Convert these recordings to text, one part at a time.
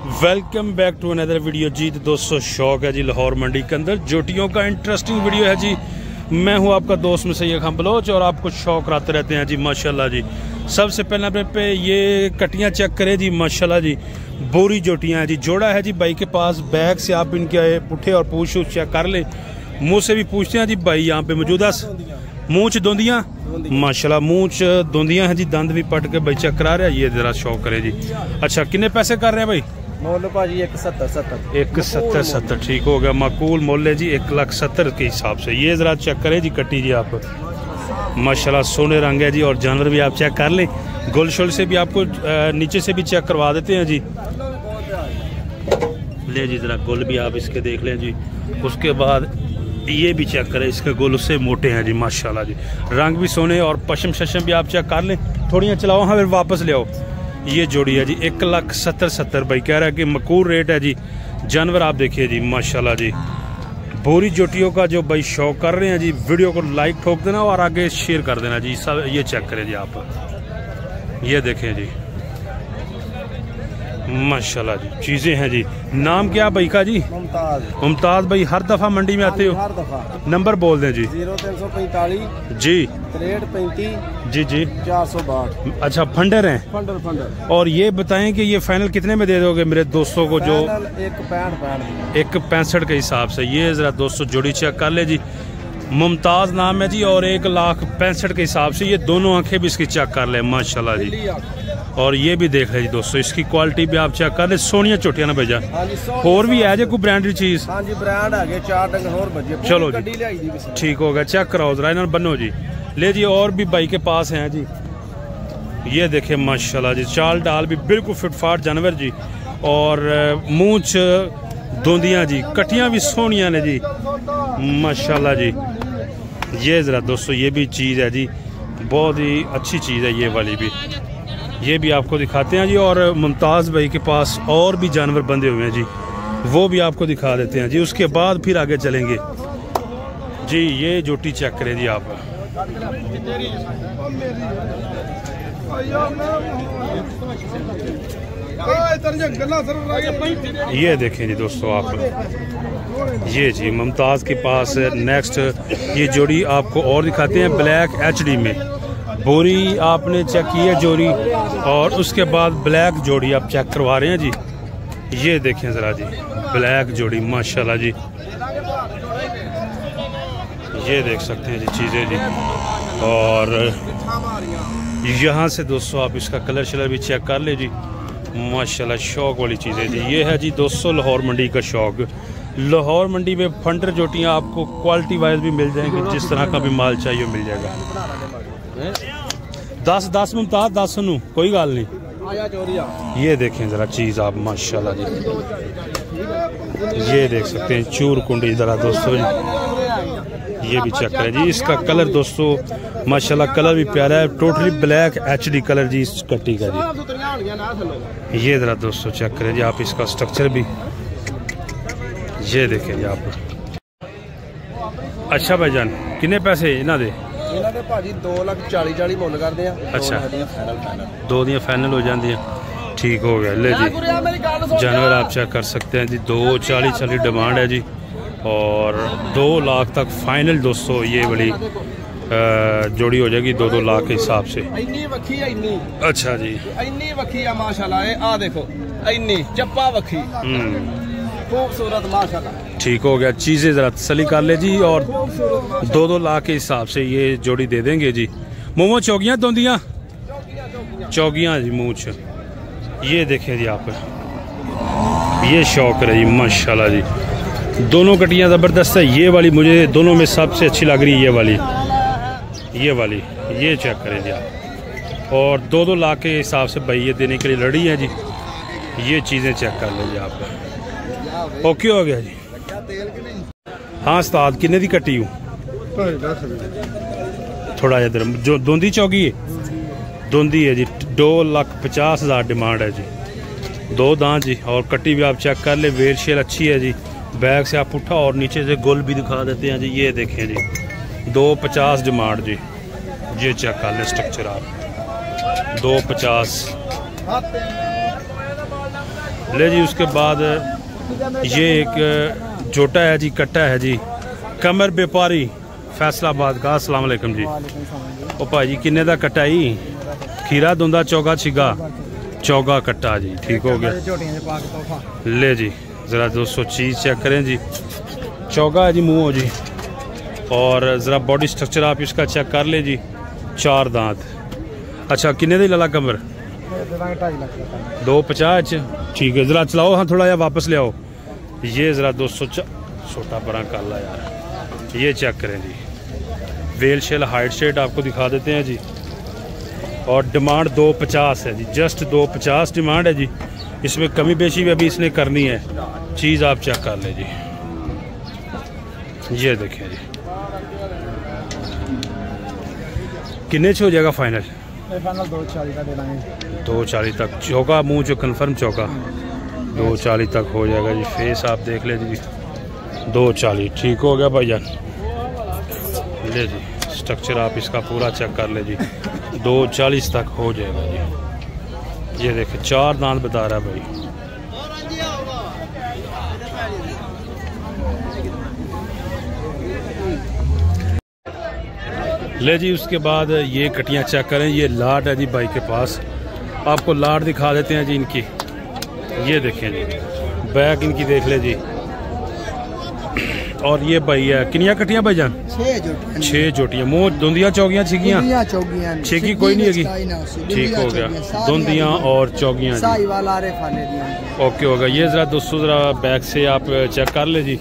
Welcome back to another video जी। तो दोस्तों शौक है जी लाहौर मंडी के अंदर जोटियों का इंटरेस्टिंग वीडियो है जी। मैं हूं आपका दोस्त सैयद खान बलोच और आपको शौक आते रहते हैं जी माशाल्लाह जी। सबसे पहले पे ये कटियां चेक करें जी माशाल्लाह जी। बोरी जोटियां हैं जी, जोड़ा है जी भाई के पास। बैग से आप इनके पुठे और पूछ चेक कर ले। मुँह से भी पूछते हैं जी भाई यहाँ पे मौजूदा मुँह च दोंदियाँ माशाल्लाह, मुँह च दोंदियाँ हैं जी। दंद भी पट के भाई चेक करा रहा है। ये जरा शौक करे जी। अच्छा कितने पैसे कर रहे हैं भाई? मोल भाजी 170 170 ठीक हो गया। माकूल मोल है जी 1,70,000 के हिसाब से। ये जरा चेक करें जी कट्टी जी आप माशाल्लाह सोने रंग है जी। और जानवर भी आप चेक कर लें, गोल शोल से भी आपको नीचे से भी चेक करवा देते हैं जी। ले जी जरा गोल भी आप इसके देख लें जी। उसके बाद ये भी चेक करें, इसके गोल उससे मोटे हैं जी माशाल्लाह जी। रंग भी सोने और पशम शशम भी आप चेक कर लें। थोड़ियाँ चलाओ हाँ फिर वापस ले आओ। ये जोड़ी है जी 1,70,000 भाई कह रहा है कि मकूर रेट है जी। जानवर आप देखिए जी माशाल्लाह जी। बोरी जोटियों का जो भाई शौक कर रहे हैं जी, वीडियो को लाइक ठोक देना और आगे शेयर कर देना जी। सब ये चेक करें जी आप, ये देखें जी माशाल्लाह जी। चीज़ें हैं जी। नाम क्या भाई का जी? मुमताज भाई हर दफ़ा मंडी में आते हो? हर दफा। नंबर बोल दें जी। 0345 जी 6335 जी जी 462। अच्छा फंडर हैं। फंडर और ये बताएं कि ये फाइनल कितने में दे दोगे मेरे दोस्तों को? जो 1,65,000 के हिसाब से। ये जरा दोस्तों जोड़ी चेक कर ले जी। मुमताज नाम है जी और 1,65,000 के हिसाब से। ये दोनों आंखें भी इसकी चेक कर ले माशाल्लाह जी। और ये भी देख ले जी दोस्तों, इसकी क्वालिटी भी आप चेक कर ले। सोनिया चोटियां ना भेजा और भी है जो कोई ब्रांडेड चीज? हाँ जी ब्रांड आगे 4 डंगर और बजे। चलो जी ठीक हो गया, चेक कराओ जरा इन्होंने बनो जी। ले जी और भी भाई के पास हैं जी। ये देखे माशाल्लाह जी, चाल डाल भी बिल्कुल फिटफाट जानवर जी। और मूंछ दोंदियां जी, कटियां भी सोनिया ने जी माशाल्लाह जी। ये जरा दोस्तों ये भी चीज़ है जी, बहुत ही अच्छी चीज़ है ये वाली भी। ये भी आपको दिखाते हैं जी। और मुमताज़ भाई के पास और भी जानवर बंधे हुए हैं जी, वो भी आपको दिखा देते हैं जी। उसके बाद फिर आगे चलेंगे जी। ये जोटी चेक करें जी आप। ये देखें जी दोस्तों आप, ये जी मुमताज़ के पास नेक्स्ट ये जोड़ी आपको और दिखाते हैं ब्लैक HD में। बोरी आपने चेक की है जोड़ी और उसके बाद ब्लैक जोड़ी आप चेक करवा रहे हैं जी। ये देखें ज़रा जी ब्लैक जोड़ी माशाल्लाह जी। ये देख सकते हैं जी चीज़ें जी। और यहाँ से दोस्तों आप इसका कलर शलर भी चेक कर ले जी माशाल्लाह। शौक वाली चीज़ें जी। ये है जी दोस्तों लाहौर मंडी का शौक। लाहौर मंडी में फंडर जोटियाँ आपको क्वालिटी वाइज भी मिल जाएंगी, जिस तरह का भी माल चाहिए मिल जाएगा। 10 मुमताज 10 सुनू कोई गल नहीं। ये देखें ज़रा चीज़ आप माशाल्लाह जी। ये देख सकते हैं चूर कुंडी ज़रा दोस्तों जी। ये भी चेक करें जी। इसका कलर दोस्तों माशाल्लाह कलर भी प्यारा है। टोटली ब्लैक HD कलर जी इस कट्टी का जी। ये ज़रा दोस्तों चेक करें जी आप इसका स्ट्रक्चर भी। ये देखें जी आप। अच्छा भाईजान कितने पैसे इन्हों दे? भाजी 2,40,000 मुल करते हैं। अच्छा दो दियाँ फाइनल हो जाती ठीक हो गया। ले जी जानवर आप चेक कर सकते हैं जी। 2,40,000 डिमांड है जी और 2 लाख तक फाइनल दोस्तों ये वाली जोड़ी हो जाएगी 2-2 लाख के हिसाब से। अच्छा जी इन्नी वखी है माशाल्लाह। आ देखो इन्नी चप्पा वखी खूबसूरत माशाल्लाह। ठीक हो गया। चीज़ें ज़रा तसली कर ले जी। और 2-2 लाख के हिसाब से ये जोड़ी दे देंगे जी। मोमो चौगियाँ दोंदियाँ चौगियाँ जी मूछ। ये देखें जी आप, ये शौक रही माशाल्लाह जी। दोनों कटियाँ ज़बरदस्त है। ये वाली मुझे दोनों में सबसे अच्छी लग रही है। ये वाली ये चेक करें जी आप। और 2-2 लाख के हिसाब से भाई ये देने के लिए लड़ी है जी। ये चीज़ें चेक कर लीजिए आप। ओके हो गया जी। हाँ उस्ताद किन्ने दी कट्टी हूँ? थोड़ा इधर जो दोंदी चौकी है दोंदी है जी। 2,50,000 डिमांड है जी। 2 दांत जी। और कट्टी भी आप चेक कर ले, वेट शेल अच्छी है जी। बैग से आप उठा और नीचे से गोल भी दिखा देते हैं जी। ये देखें जी 2,50 डिमांड जी। ये चेक कर ले स्ट्रक्चर आप 2,50। ले जी। उसके बाद ये एक जोटा है जी, कट्टा है जी, कमर व्यापारी फैसलाबाद का। अस्सलाम वालेकुम जी। ओ भाजी किन्ने दा कट्टा ही? खीरा दुंदा चौगा छिगा चौगा कट्टा जी, ठीक हो गया। ले जी ज़रा दोस्तों चीज़ चेक करें जी, चौगा है जी मुँह हो जी। और ज़रा बॉडी स्ट्रक्चर आप इसका चेक कर ले जी, 4 दांत। अच्छा किन्ने दी लला कमर? 250। ठीक है, ज़रा चलाओ हाँ थोड़ा या वापस ले आओ। ये ज़रा 200 छोटा बड़ा काला यार, ये चेक करें जी। वेल शेल हाइट शेट आपको दिखा देते हैं जी। और डिमांड 250 है जी, जस्ट 250 डिमांड है जी। इसमें कमी बेशी भी अभी इसने करनी है। चीज़ आप चेक कर ले जी, ये देखें जी। किन्ने हो जाएगा फाइनल? 240 तक। चौका मुंह जो कन्फर्म चौका 240 तक हो जाएगा जी। फेस आप देख ले जी, 240 ठीक हो गया भाईजान। ले जी स्ट्रक्चर आप इसका पूरा चेक कर ले जी, 240 तक हो जाएगा जी। ये देखे 4 दांत बता रहा है भाई। ले जी उसके बाद ये कटियां चेक करें। ये लाट है जी भाई के पास, आपको लाट दिखा देते हैं जी इनकी। ये देखें जी, बैग इनकी देख ले जी। और ये भाई है किनिया कटियां भाईजान? 6 जोटियां। मुँह धुंदियां चौगियां छिगियां? छिगी कोई नहीं है, ठीक हो गया। धुंदियां और चौगियां। ओके होगा। ये ज़रा दोस्तों ज़रा बैग से आप चेक कर ले जी।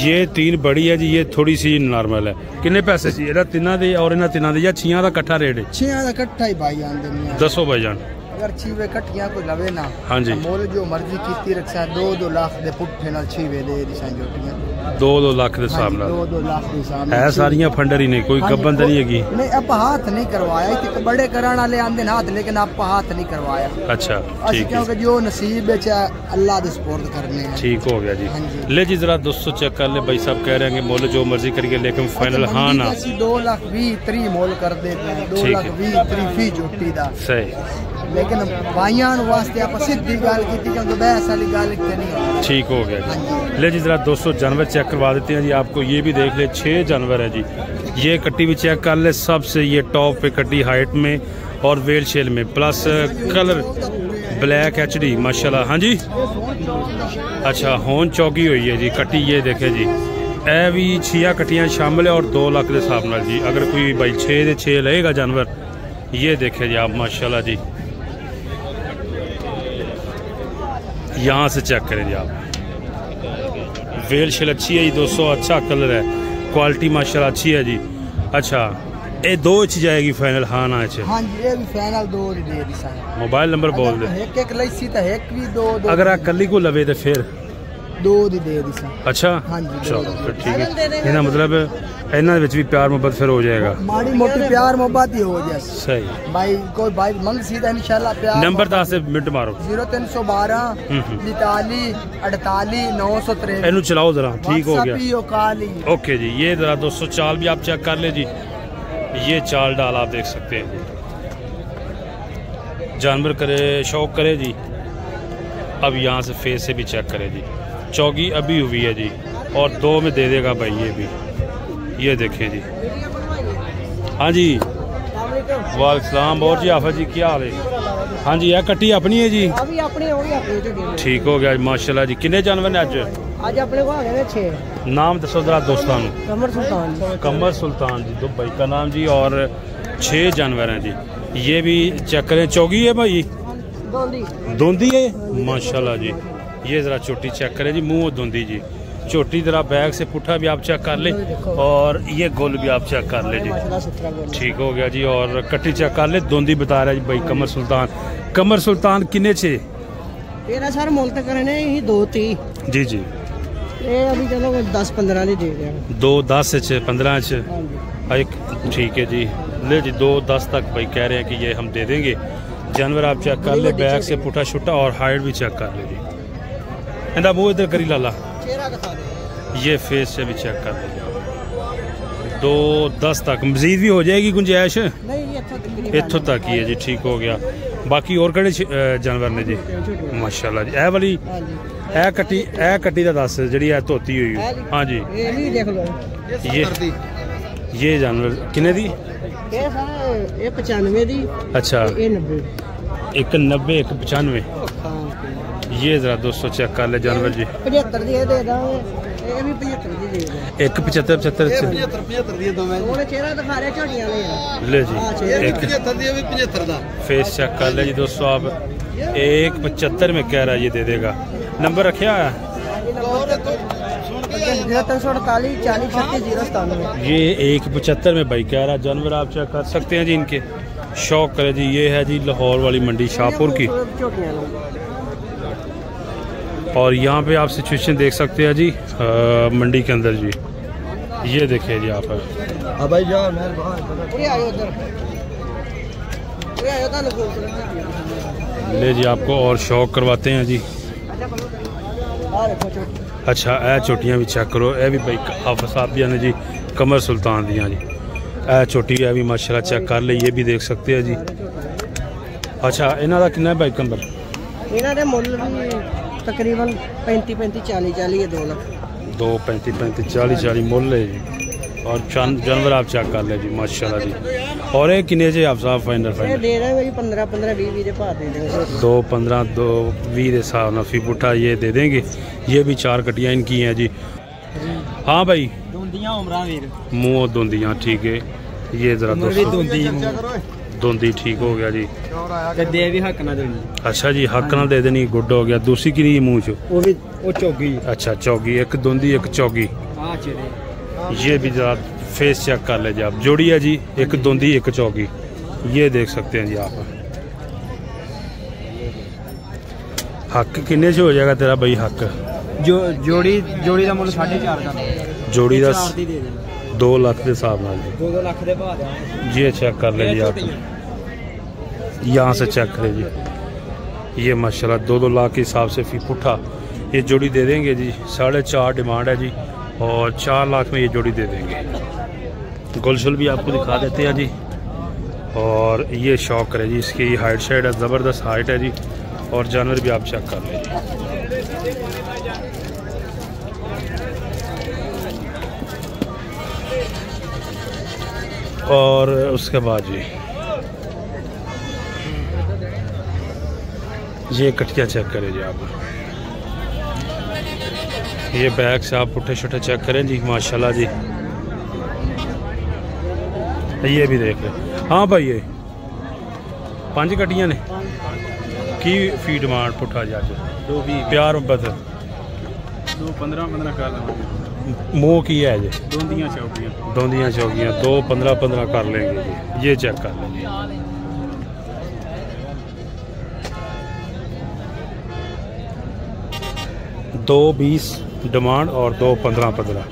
ये 3 बड़ी है जी, ये थोड़ी सी नॉर्मल है। किन्ने पैसे सी? इहदा तिना दे और इन्हां तिना दे या 6 दा कट्ठा रेट है? 6 दा कट्ठा ही भाई आंदे। दसो भाईजान। अगर 6 वे कट्ठियां कोई लवे ना, हाँ जी, मोल जो मर्जी कीती रखसा 2-2 लाख दे पुट्ठे नाल 6 वे दे दिसां जोटियां। 2-2 लाख दे हिसाब नाल? 2-2 लाख दे हिसाब है सारियां फंडर ही नहीं, कोई गब्बन तो नहीं हैगी? नहीं आप हाथ नहीं करवाया, इतने बड़े कराने वाले आंदे हाथ, लेकिन आप हाथ नहीं करवाया। अच्छा ठीक है, क्योंकि जो नसीब है अल्लाह दे सुपुर्द करने हैं। ठीक हो गया जी। ले जी ज़रा दोस्तों चेक कर ले। भाई साहब कह रहे हैं कि मोल जो मर्जी करिए, लेकिन फाइनल हाँ ना 2,20,30 मोल कर देते हैं। 2,20,30 फी जोटी दा सही। लेकिन भाइयां वास्ते आप सीधी गल की, क्योंकि बहस वाली गल इतनी नहीं। ठीक हो गया जी। ले जी ज़रा 200 जानवर चेक करवा देते हैं जी आपको। ये भी देख ले 6 जानवर है जी। ये कट्टी भी चेक कर ले, सबसे ये टॉप पे कट्टी हाइट में और वेल शेल में, प्लस कलर ब्लैक HD माशाल्लाह। हाँ जी अच्छा होन चौकी हुई है जी कट्टी। ये देखे जी ए भी 6 कट्टियाँ शामिल है और 2 लाख के हिसाब नाल जी। अगर कोई भाई 6 दे 6 लेगा जानवर, ये देखे जी आप माशाल्लाह जी। यहाँ से चेक करें जी आप। वेल शेल अच्छी है जी दोस्तों, अच्छा कलर है, क्वालिटी माशाल्लाह अच्छी है जी। अच्छा ये 2 इंच जाएगी फाइनल? हाँ ना हाँ जी, ये भी फाइनल 2 दे दिसा। मोबाइल नंबर बोल दे। एक लईसी तो एक भी 2 अगर आप कली को लवे तो फिर 2 दी दे दिसा। अच्छा हाँ जी चलो फिर ठीक है। इन्हें मतलब इन्होंने भी प्यार मोहब्बत फिर हो जाएगा, माड़ी मोटी प्यार मोहब्बत ही हो जाए। सही भाई कोई भाई मंग सीधा इंशाल्लाह प्यार। नंबर 10 से मिनट मारो। 0312 42 48 953। इन्हू चलाओ जरा, ठीक हो गया। काली ओके जी। ये जरा दोस्तों चाल भी आप चेक कर ले जी। ये चाल डाल आप देख सकते हैं। जानवर करे शौक करे जी। अब यहाँ से फेस से भी चेक करे जी। चौगी अभी हुई है जी और 2 में दे देगा भाई ये भी। ये देखिए जी। हाँ जी वालेकुम। और जी आफा जी क्या हाल है? हाँ जी यह कट्टी अपनी है जी? ठीक हो गया माशाल्लाह जी। किन्ने जानवर ने अज अपने को आ गए 6। नाम दसो जरा दोस्तों। कमर सुल्तान। कमर सुल्तान जी दुबई का नाम जी। और 6 जानवर हैं जी। ये भी चेक करें, चौगी है भाई? धुंदी है माशाल्लाह जी। ये ज़रा चोटी चेक करें जी, मुंह धुंदी जी। चोटी ज़रा बैग से पुट्ठा भी आप चेक कर ले और ये गोल भी आप चेक कर ले जी। ठीक हो गया जी। और कट्टी चेक कर ले, धुंदी बता रहा है जी भाई कमर सुल्तान। कमर सुल्तान किन्ने 6? तेरा सर मोल तक करने ही 2-3 जी जी। ये अभी चलो 10-15 नहीं दे रहे। 2-10 से 15 से एक ठीक है जी। ले जी 2-10 तक भाई कह रहे हैं कि ये हम दे देंगे। जानवर आप चेक कर ले, बैग से पुट्ठा शुट्टा और हाइट भी चेक कर ले जी। इंदा मुँह इधर करी लाला, ये फेस से भी चेक कर ले। 2-10 तक मजीद भी हो जाएगी गुंजाइश? नहीं, इत्थों तक ही है जी। ठीक हो गया। बाकी और कड़े जानवर ने जी माशाल्लाह जी। ए वाली ए कट्टी दा दस जी धोती हुई। हाँ जी ये जानवर किने दी? 95 दी। अच्छा 190 195। ये जरा दोस्तों चेक कर ले जानवर जी। 75 दी दे दांगे, ये भी 75 दी दे दे। 175 75 दी दो मैं ਉਹਨੇ ਚਿਹਰਾ ਦਿਖਾ ਰਿਹਾ ਝੋਟੀਆਂ ले जी। 75 दी 75 दा फेस चेक कर ले जी दोस्तों आप। 175 में कह रहा है ये दे देगा। नंबर रखा है 348 40 36 097। ये 175 में भाई कह रहा है। जानवर आप चेक कर सकते हैं जी इनके। शौक करे जी। ये है जी लाहौर वाली मंडी शाहपुर की। और यहाँ पे आप सिचुएशन देख सकते हैं जी मंडी के अंदर जी। ये देखिए जी आप। भाई जान मेहरबान ले जी आपको और शौक करवाते हैं जी। अच्छा ए चोटियाँ भी चेक करो। ए भी भाई हाफिज़ साहबिया ने जी कमर सुल्तान दियाँ जी। ए चोटी है भी माशाल्लाह चेक कर ले। ये भी देख सकते हैं जी। अच्छा इन्हों का कितना भाई कमर? इन्होंने मुल भी तकरीबन 35 40 40 2 लाख 2 35 40 40 मुल है जी। और जानवर आप चेक कर ले जी माशाल्लाह जी। और ये किन्ने जे आप साहब फाइनल ये दे रहे हैं 15 15 20 20 दे भाव दे देंगे। 2 15 2 20 के हिसाब ना फी पुट्ठा ये दे देंगे। ये भी 4 कटियाँ इनकी हैं जी। हाँ भाई दुंदियां उमरा वीर मुँह दुंदियाँ ठीक है। ये जरा दुंदी ठीक हो गया जी। दे भी हक ना देनी। अच्छा जी हक ना दे देनी गुड हो गया। दूसरी की नहीं मुँह चो वो भी वो चौगी। अच्छा चौगी एक दुंदी एक चौगी। ये भी जरा फेस चेक कर ले जी आप। जोड़ी है जी एक दुंदी एक चौगी। ये देख सकते हैं जी आप। हक किन्ने से हो जाएगा तेरा भाई हक? जो जोड़ी का मुल 4.5 का जोड़ी का 2 लाख के हिसाब नाल 2 लाख दे भाव। ये चेक कर ले जी आप। यहाँ से चेक करें जी। ये माशाल्लाह 2 लाख के हिसाब से फी पुट्ठा ये जोड़ी दे देंगे जी। 4.5 डिमांड है जी। और 4 लाख में ये जोड़ी दे देंगे। गुलशुल भी आपको दिखा देते हैं जी। और ये शौक करे जी। इसकी हाइट शाइट है ज़बरदस्त हाइट है जी। और जानवर भी आप चेक कर लें जी। और उसके बाद जी ये कटिया चेक करें जी आप। ये बैग से आप पुट्ठे शुट्ठे चेक करें जी माशाल्लाह जी। ये भी देख लें। हाँ भाई ये 5 कटियाँ ने की फी डिमांड पुट्ठा जी अज 2 प्यार मुहब्बत 2 15 15 कर लेंगे। मुँह की है जी दोंदियां चौकियाँ 2 15 15 कर लेंगे जी। ये चेक कर लेंगे। 2 20 डिमांड और 2 15 15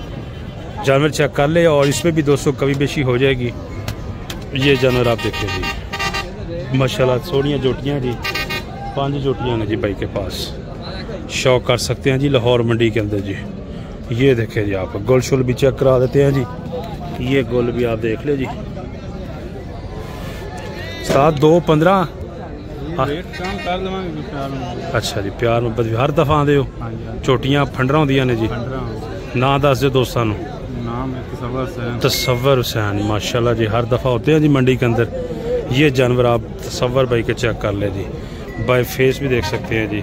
जानवर चेक कर ले। और इसमें भी 200 कभी बेशी हो जाएगी। ये जानवर आप देखिए जी माशाल्लाह सोनिया जोटियाँ जी। 5 जोटियाँ हैं जी भाई के पास। शौक कर सकते हैं जी लाहौर मंडी के अंदर जी। ये देखें जी आप। गुल शुल भी चेक करा देते हैं जी। ये गुल भी आप देख ले जी। 7 2 15 अच्छा जी प्यार मुहब्बत भी हर दफा आते हो। झोटियां फंडरा होंदियां ने जी। ना दस दो दोस्तों तसव्वर हुसैन माशाल्लाह जी। हर दफा होते हैं जी मंडी के अंदर। ये जानवर आप तसव्वर भाई के चेक कर ले जी। बाय फेस भी देख सकते हैं जी।